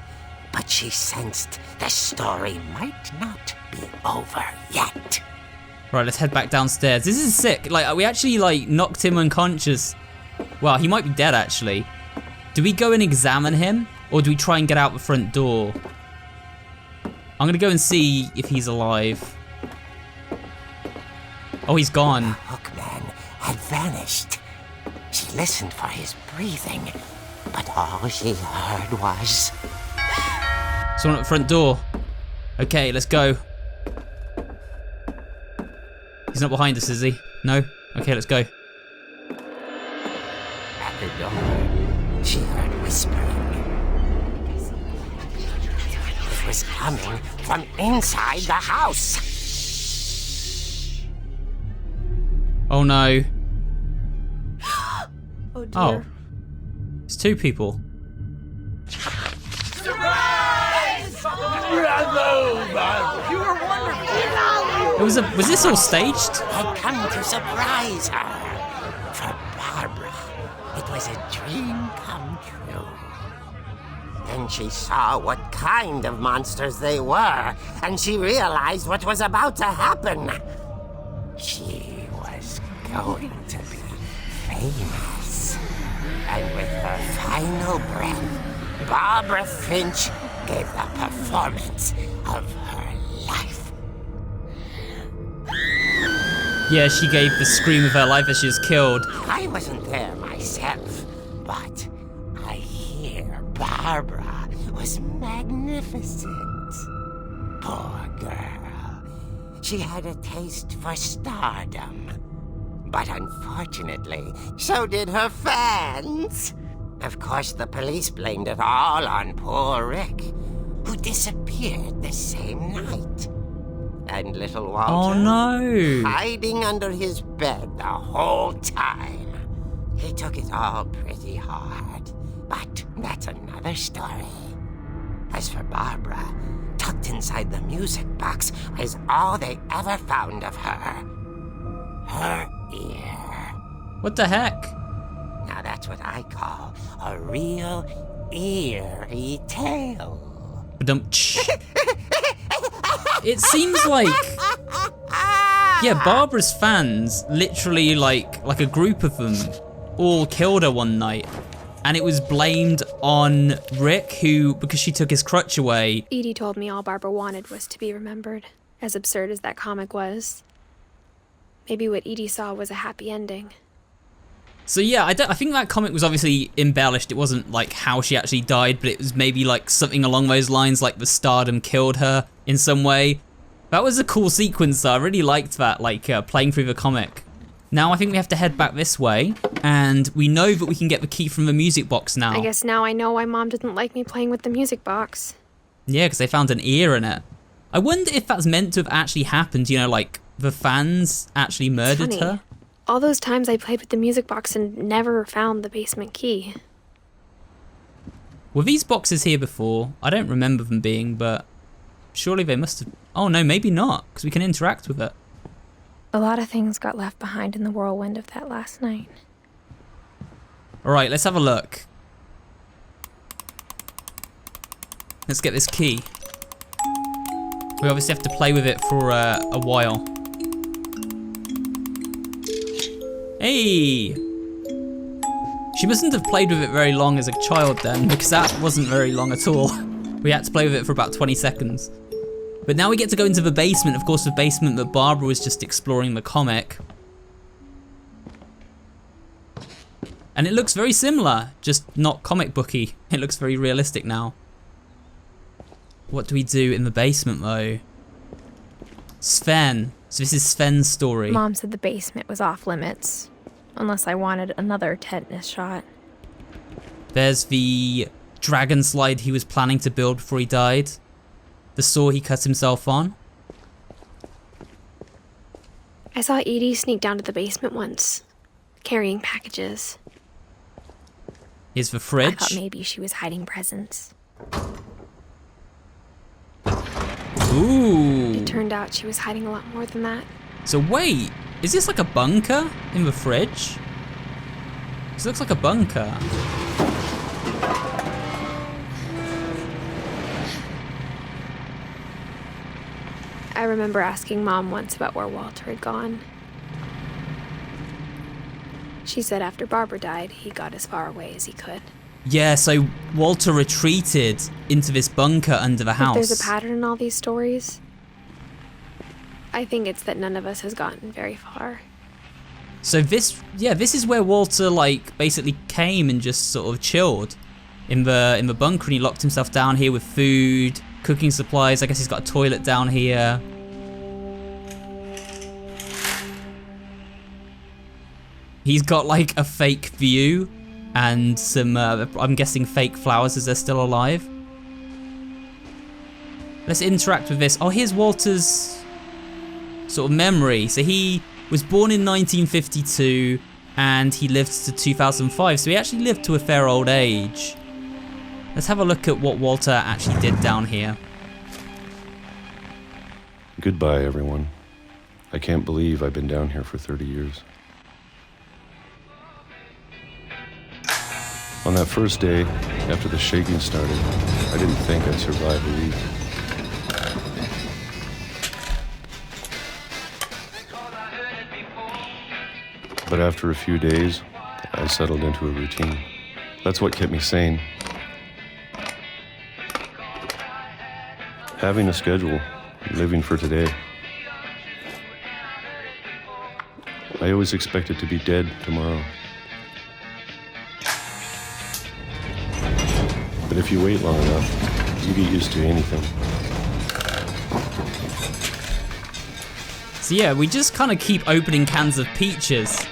but she sensed the story might not be over yet. Right, let's head back downstairs. This is sick. Like, we actually, like, knocked him unconscious. Well, he might be dead, actually. Do we go and examine him? Or do we try and get out the front door? I'm gonna go and see if he's alive. Oh, he's gone. The Hookman had vanished. She listened for his breathing, but all she heard was... Someone at the front door. Okay, let's go. He's not behind us, is he? No? Okay, let's go. At the door, she heard whispering. It was coming from inside the house. Oh no. Oh dear. Oh. It's two people. Was this all staged? Had come to surprise her. For Barbara, it was a dream come true. Then she saw what kind of monsters they were, and she realized what was about to happen. She was going to be famous. And with her final breath, Barbara Finch gave the performance of her life. Yeah, she gave the scream of her life as she was killed. I wasn't there myself, but I hear Barbara was magnificent. Poor girl. She had a taste for stardom. But unfortunately, so did her fans. Of course, the police blamed it all on poor Rick, who disappeared the same night. And little Walter, Oh no! hiding under his bed the whole time. He took it all pretty hard, but that's another story. As for Barbara, tucked inside the music box is all they ever found of her. Her ear. What the heck? Now that's what I call a real eerie tale. It seems like... Yeah, Barbara's fans, literally like a group of them, all killed her one night. And it was blamed on Rick, who, because she took his crutch away. Edie told me all Barbara wanted was to be remembered, as absurd as that comic was. Maybe what Edie saw was a happy ending. So yeah, I think that comic was obviously embellished. It wasn't like how she actually died, but it was maybe like something along those lines, like the stardom killed her in some way. That was a cool sequence though. I really liked that, like playing through the comic. Now I think we have to head back this way, and we know that we can get the key from the music box now. I guess now I know why Mom didn't like me playing with the music box. Yeah, because they found an ear in it. I wonder if that's meant to have actually happened, you know, like the fans actually murdered her. All those times I played with the music box and never found the basement key. Were these boxes here before? I don't remember them being, but surely they must have... Oh no, maybe not, because we can interact with it. A lot of things got left behind in the whirlwind of that last night. Alright, let's have a look. Let's get this key. We obviously have to play with it for a while. Hey! She mustn't have played with it very long as a child then, because that wasn't very long at all. We had to play with it for about 20 seconds. But now we get to go into the basement, of course the basement that Barbara was just exploring the comic. And it looks very similar, just not comic booky. It looks very realistic now. What do we do in the basement though? Sven. So this is Sven's story. Mom said the basement was off limits, unless I wanted another tetanus shot. There's the dragon slide he was planning to build before he died. The saw he cut himself on. I saw Edie sneak down to the basement once, carrying packages. Here's the I fridge. thought maybe she was hiding presents. Ooh. It turned out she was hiding a lot more than that. So wait, is this like a bunker in the fridge? This looks like a bunker. I remember asking Mom once about where Walter had gone. She said after Barbara died, he got as far away as he could. Yeah, so Walter retreated into this bunker under the house. If there's a pattern in all these stories, I think it's that none of us has gotten very far. So this is where Walter like basically came and just sort of chilled in the bunker, and he locked himself down here with food, cooking supplies. I guess he's got a toilet down here. He's got like a fake view and some, I'm guessing fake flowers as they're still alive. Let's interact with this. Oh, here's Walter's sort of memory. So he was born in 1952 and he lived to 2005. So he actually lived to a fair old age. Let's have a look at what Walter actually did down here. Goodbye, everyone. I can't believe I've been down here for 30 years. On that first day, after the shaking started, I didn't think I'd survive a week. But after a few days, I settled into a routine. That's what kept me sane. Having a schedule, living for today. I always expected to be dead tomorrow. But if you wait long enough, you get used to anything. So yeah, we just kind of keep opening cans of peaches.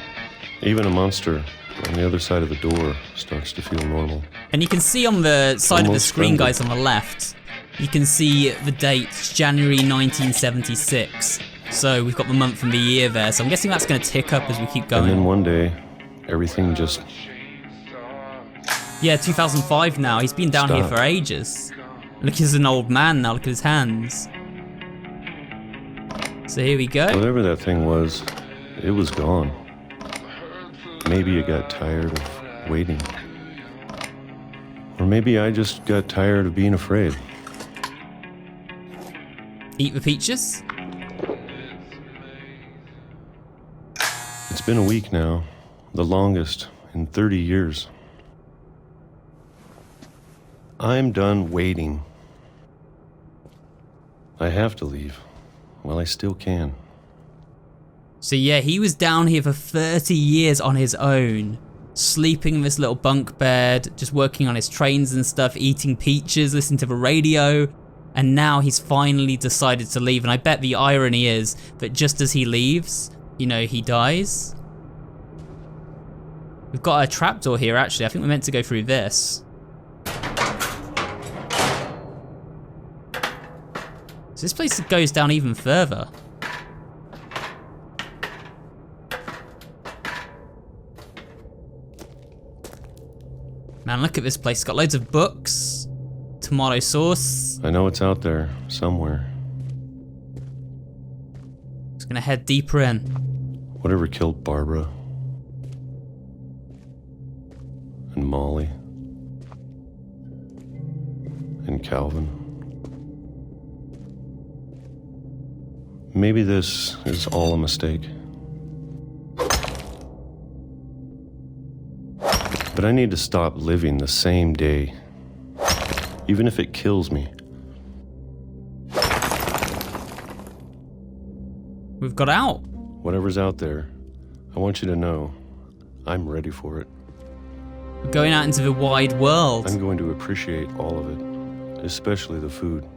Even a monster on the other side of the door starts to feel normal. And you can see on the side of the Almost screen, friendly. guys, on the left, you can see the date, January 1976. So we've got the month and the year there. So I'm guessing that's going to tick up as we keep going. And then one day, everything just... Yeah, 2005 now. He's been down here Stop. for ages. Look, he's an old man now. Look at his hands. So here we go. Whatever that thing was, it was gone. Maybe it got tired of waiting. Or maybe I just got tired of being afraid. Eat the peaches. It's been a week now, the longest in 30 years. I'm done waiting. I have to leave. Well, I still can. So yeah, he was down here for 30 years on his own, sleeping in this little bunk bed, just working on his trains and stuff, eating peaches, listening to the radio, and now he's finally decided to leave. And I bet the irony is that just as he leaves, you know, he dies. We've got a trapdoor here, actually. I think we're meant to go through this. So this place goes down even further. Man, look at this place. It's got loads of books, tomato sauce. I know it's out there, somewhere. Just gonna head deeper in. Whatever killed Barbara. Molly. And Calvin. Maybe this is all a mistake. But I need to stop living the same day, even if it kills me. We've got out. Whatever's out there, I want you to know I'm ready for it. We're going out into the wide world. I'm going to appreciate all of it, especially the food.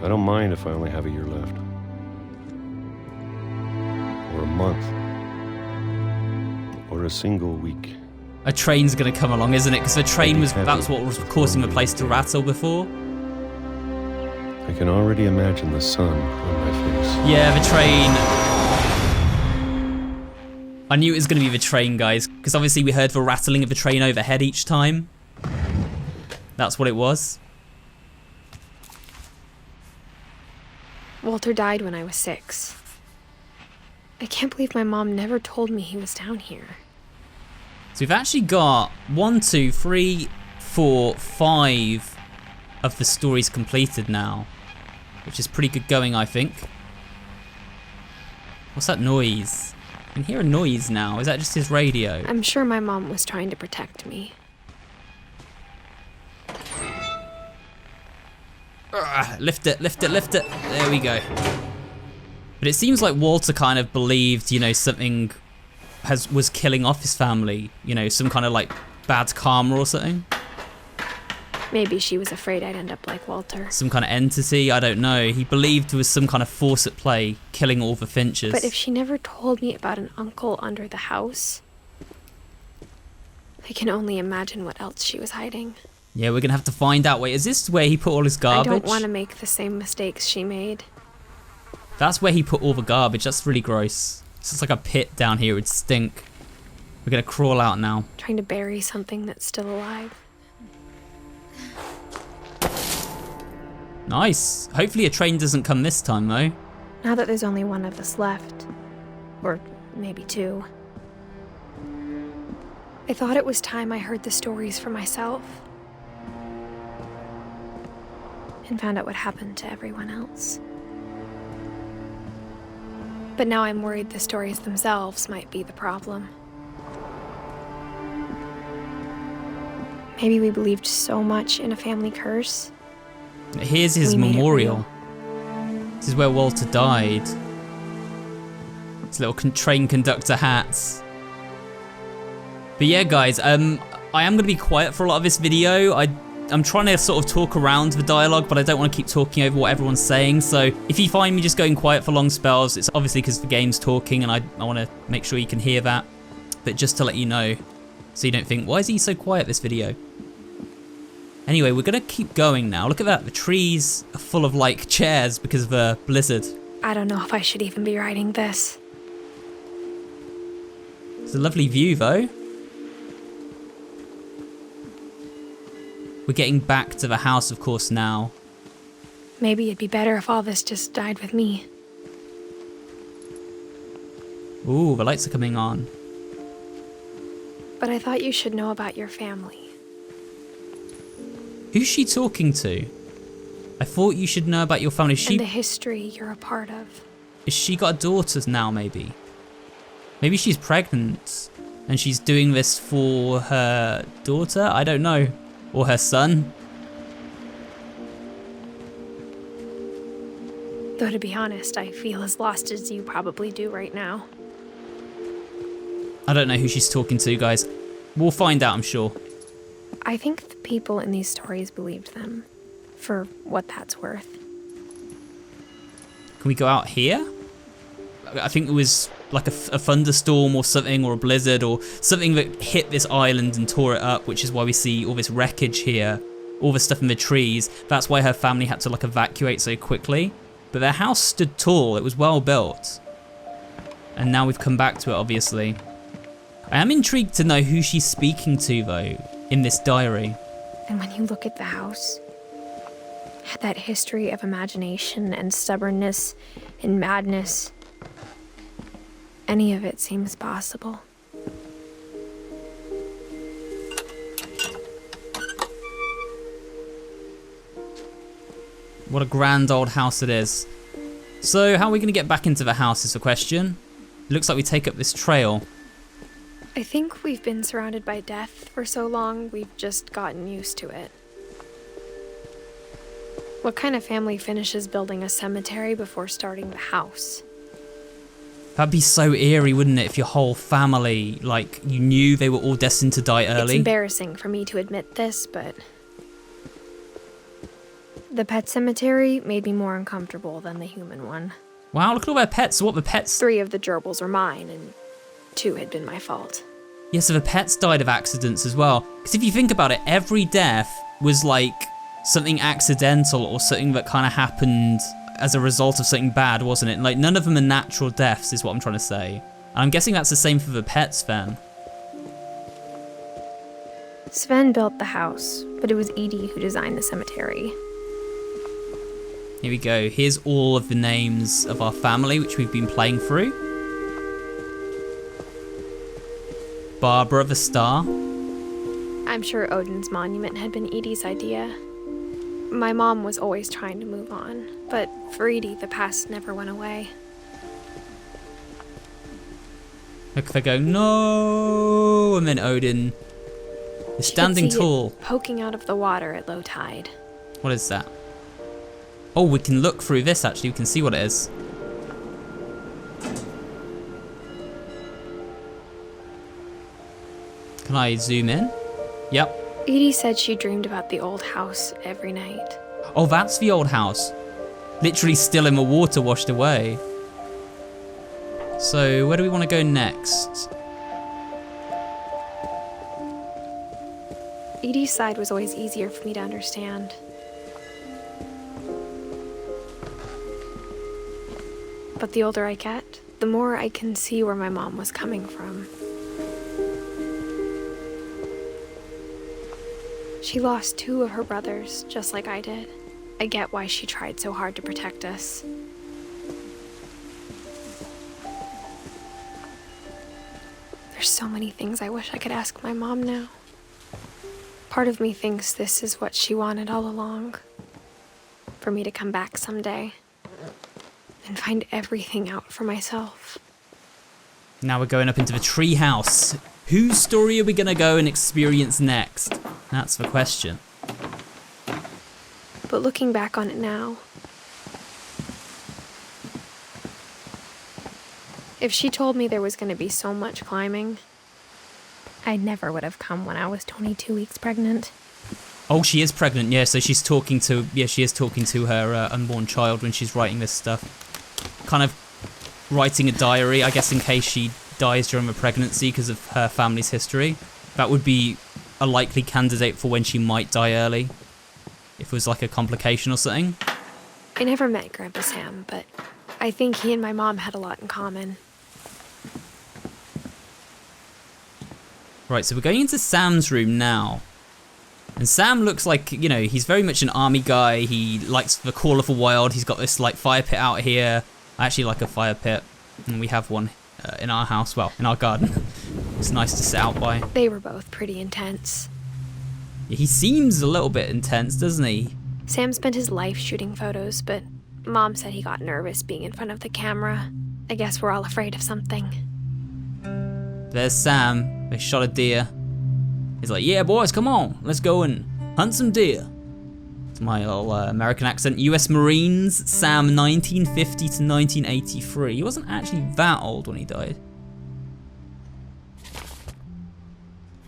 I don't mind if I only have a year left. Or a month. Or a single week. A train's gonna come along, isn't it? Because the train that was what was causing the place to rattle before. I can already imagine the sun on my face. Yeah, the train. I knew it was gonna be the train, guys, because obviously we heard the rattling of the train overhead each time. That's what it was. Walter died when I was 6. I can't believe my mom never told me he was down here. So we've actually got 1, 2, 3, 4, 5 of the stories completed now, which is pretty good going, I think. What's that noise? I can hear a noise now. Is that just his radio? I'm sure my mom was trying to protect me. Lift it, lift it, lift it. There we go. But it seems like Walter kind of believed, you know, something was killing off his family. You know, some kind of like bad karma or something. Maybe she was afraid I'd end up like Walter. Some kind of entity, I don't know. He believed there was some kind of force at play, killing all the Finches. But if she never told me about an uncle under the house, I can only imagine what else she was hiding. Yeah, we're gonna have to find out. Wait, is this where he put all his garbage? I don't want to make the same mistakes she made. That's where he put all the garbage. That's really gross. It's just like a pit down here. It would stink. We're gonna crawl out now. Trying to bury something that's still alive. Nice. Hopefully a train doesn't come this time, though. Now that there's only one of us left. Or maybe 2. I thought it was time I heard the stories for myself. And found out what happened to everyone else. But now I'm worried the stories themselves might be the problem. Maybe we believed so much in a family curse. Here's his memorial. This is where Walter died. His little train conductor hats. But yeah, guys, I am going to be quiet for a lot of this video. I'm trying to sort of talk around the dialogue, but I don't want to keep talking over what everyone's saying. So if you find me just going quiet for long spells, it's obviously because the game's talking and I want to make sure you can hear that. But just to let you know, so you don't think, why is he so quiet this video? Anyway, we're going to keep going now. Look at that. The trees are full of, like, chairs because of a blizzard. I don't know if I should even be writing this. It's a lovely view, though. We're getting back to the house, of course, now. Maybe it'd be better if all this just died with me. Ooh, the lights are coming on. But I thought you should know about your family. Who's she talking to? I thought you should know about your family. And the history you're a part of. Is she got a daughter now, maybe? Maybe she's pregnant and she's doing this for her daughter? I don't know. Or her son? Though to be honest, I feel as lost as you probably do right now. I don't know who she's talking to, guys. We'll find out, I'm sure. I think the people in these stories believed them, for what that's worth. Can we go out here? I think it was like a thunderstorm or something, or a blizzard, or something that hit this island and tore it up, which is why we see all this wreckage here, all the stuff in the trees. That's why her family had to like evacuate so quickly. But their house stood tall, it was well built. And now we've come back to it, obviously. I am intrigued to know who she's speaking to, though, in this diary. And when you look at the house, it had that history of imagination and stubbornness and madness. Any of it seems possible. What a grand old house it is. So how are we going to get back into the house is the question. It looks like we take up this trail. I think we've been surrounded by death for so long, we've just gotten used to it. What kind of family finishes building a cemetery before starting the house? That'd be so eerie, wouldn't it, if your whole family, like, you knew they were all destined to die early? It's embarrassing for me to admit this, but the pet cemetery made me more uncomfortable than the human one. Wow, look at all their pets. So what, the pets? 3 of the gerbils are mine, and 2 had been my fault. Yeah, so the pets died of accidents as well. Because if you think about it, every death was like something accidental or something that kind of happened as a result of something bad, wasn't it? Like, none of them are natural deaths, is what I'm trying to say. And I'm guessing that's the same for the pets, then. Sven built the house, but it was Edie who designed the cemetery. Here we go. Here's all of the names of our family, which we've been playing through. Barbara the Star. I'm sure Odin's monument had been Edie's idea. My mom was always trying to move on, but for Edie, the past never went away. Look, they go, no! And then Odin is standing tall. Poking out of the water at low tide. What is that? Oh, we can look through this, actually. We can see what it is. Can I zoom in? Yep. Edie said she dreamed about the old house every night. Oh, that's the old house. Literally still in the water, washed away. So, where do we want to go next? Edie's side was always easier for me to understand. But the older I get, the more I can see where my mom was coming from. She lost 2 of her brothers, just like I did. I get why she tried so hard to protect us. There's so many things I wish I could ask my mom now. Part of me thinks this is what she wanted all along. For me to come back someday and find everything out for myself. Now we're going up into the tree house. Whose story are we gonna go and experience next? That's the question. But looking back on it now, if she told me there was going to be so much climbing, I never would have come when I was 22 weeks pregnant. Oh, she is pregnant, yeah, so she's talking to, she is talking to her unborn child when she's writing this stuff. Kind of writing a diary, I guess, in case she dies during the pregnancy because of her family's history. That would be a likely candidate for when she might die early, if it was like a complication or something. I never met Grandpa Sam, but I think he and my mom had a lot in common. Right, so we're going into Sam's room now. And Sam looks like, you know, he's very much an army guy. He likes the call of the wild. He's got this, like, fire pit out here. I actually like a fire pit. And we have one in our house, well, in our garden. It's nice to sit out by. They were both pretty intense. Yeah, he seems a little bit intense, doesn't he? Sam spent his life shooting photos, but Mom said he got nervous being in front of the camera. I guess we're all afraid of something. There's Sam. They shot a deer. He's like, yeah, boys, come on. Let's go and hunt some deer. It's my little American accent. US Marines, Sam, 1950 to 1983. He wasn't actually that old when he died.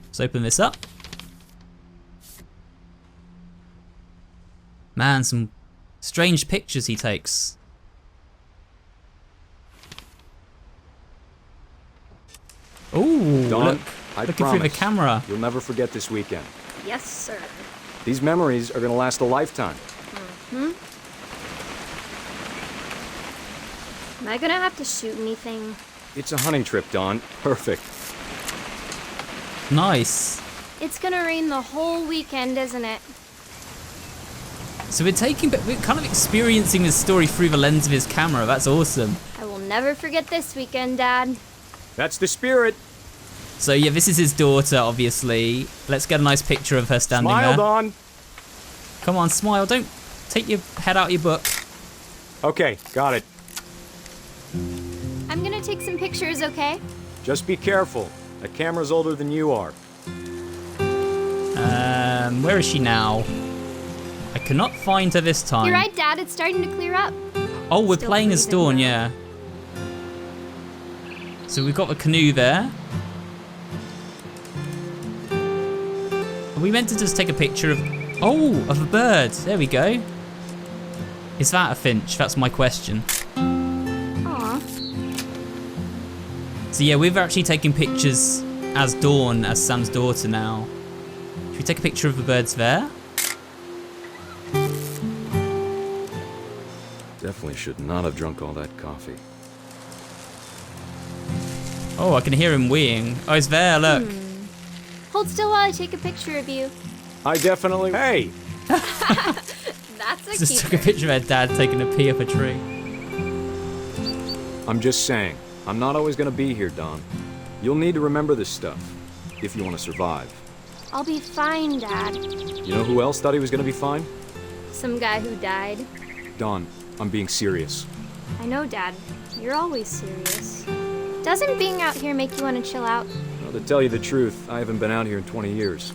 Let's open this up. Man, some strange pictures he takes. Ooh, Dawn, look, I looking promise, through the camera. You'll never forget this weekend. Yes, sir. These memories are gonna last a lifetime. Am I gonna have to shoot anything? It's a hunting trip, Dawn. Perfect. Nice. It's gonna rain the whole weekend, isn't it? So we're kind of experiencing this story through the lens of his camera. That's awesome. I will never forget this weekend, Dad. That's the spirit. So yeah, this is his daughter, obviously. Let's get a nice picture of her standing Smile, there. Dawn. Come on, smile. Don't take your head out of your book. Okay, got it. I'm gonna take some pictures, okay? Just be careful. That camera's older than you are. Where is she now? I cannot find her this time. You're right, Dad. It's starting to clear up. Oh, we're Still playing as breathing, Dawn, though. yeah. So we've got the canoe there. Are we meant to just take a picture of... Oh, of a bird. There we go. Is that a finch? That's my question. Aw. So yeah, we've actually taken pictures as Dawn, as Sam's daughter now. Should we take a picture of the birds there? Definitely should not have drunk all that coffee. Oh, I can hear him weeing. Oh, he's there, look. Hold still while I take a picture of you. I definitely... Hey! That's a Just cute. took a picture of her dad taking a pee up a tree. I'm just saying, I'm not always gonna be here, Don. You'll need to remember this stuff, if you want to survive. I'll be fine, Dad. You know who else thought he was gonna be fine? Some guy who died. Don, I'm being serious. I know, Dad. You're always serious. Doesn't being out here make you want to chill out? Well, to tell you the truth, I haven't been out here in 20 years.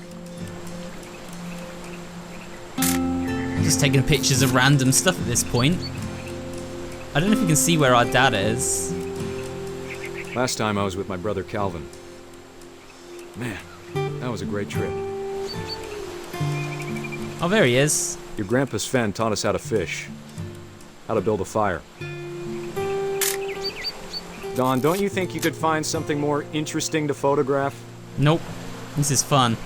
Just taking pictures of random stuff at this point. I don't know if you can see where our dad is. Last time I was with my brother Calvin. Man, that was a great trip. Oh, there he is. Your grandpa Sven taught us how to fish, how to build a fire. Don, don't you think you could find something more interesting to photograph? Nope. This is fun.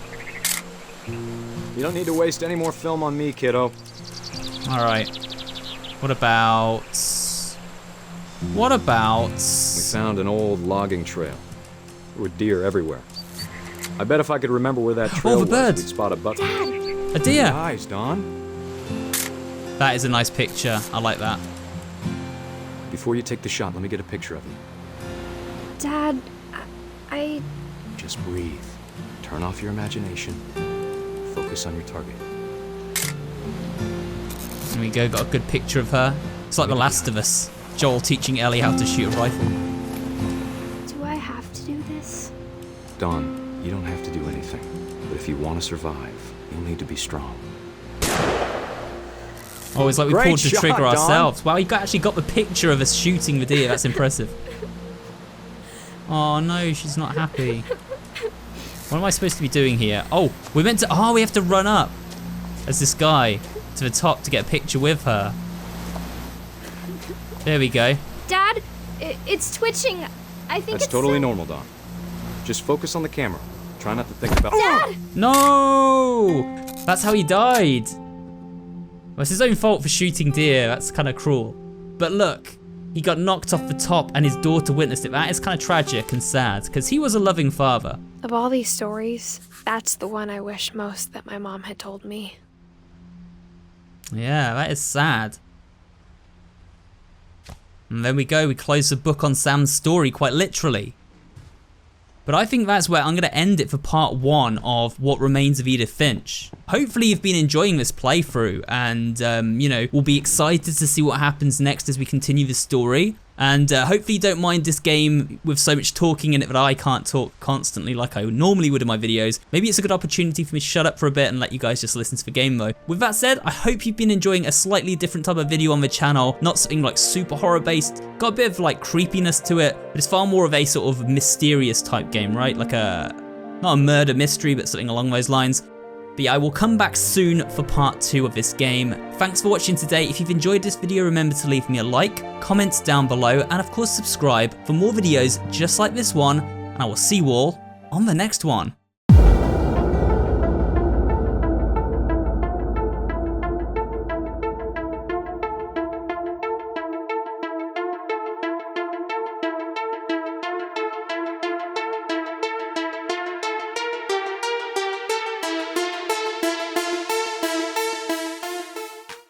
You don't need to waste any more film on me, kiddo. Alright. What about... What about... We found an old logging trail. There were deer everywhere. I bet if I could remember where that trail the was, bird. we'd spot a buck. A deer! Eyes, Don. That is a nice picture. I like that. Before you take the shot, let me get a picture of you. Dad, I... Just breathe. Turn off your imagination. Focus on your target. There we go, got a good picture of her. It's like The Last of Us. Joel teaching Ellie how to shoot a rifle. Do I have to do this? Don, you don't have to do anything. But if you want to survive, you'll need to be strong. Oh, it's like we Great pulled the shot, trigger Don. ourselves. Wow, you actually got the picture of us shooting the deer. That's impressive. Oh no, she's not happy. What am I supposed to be doing here? Oh, we meant to... Oh, we have to run up as this guy to the top to get a picture with her. There we go. Dad, it's twitching. I think That's it's... totally normal, Don. Just focus on the camera. Try not to think about... Dad! No! That's how he died. Well, it's his own fault for shooting deer. That's kind of cruel. But look, he got knocked off the top and his daughter witnessed it. That is kind of tragic and sad because he was a loving father. Of all these stories, that's the one I wish most that my mom had told me. Yeah, that is sad. And there we go, we close the book on Sam's story quite literally. But I think that's where I'm going to end it for part 1 of What Remains of Edith Finch. Hopefully you've been enjoying this playthrough and, you know, we'll be excited to see what happens next as we continue the story. And hopefully you don't mind this game with so much talking in it that I can't talk constantly like I normally would in my videos. Maybe it's a good opportunity for me to shut up for a bit and let you guys just listen to the game though. With that said, I hope you've been enjoying a slightly different type of video on the channel, not something like super horror based. Got a bit of like creepiness to it, but it's far more of a sort of mysterious type game, right? Like a, not a murder mystery, but something along those lines. But yeah, I will come back soon for part 2 of this game. Thanks for watching today. If you've enjoyed this video, remember to leave me a like, comment down below, and of course subscribe for more videos just like this one. And I will see you all on the next one.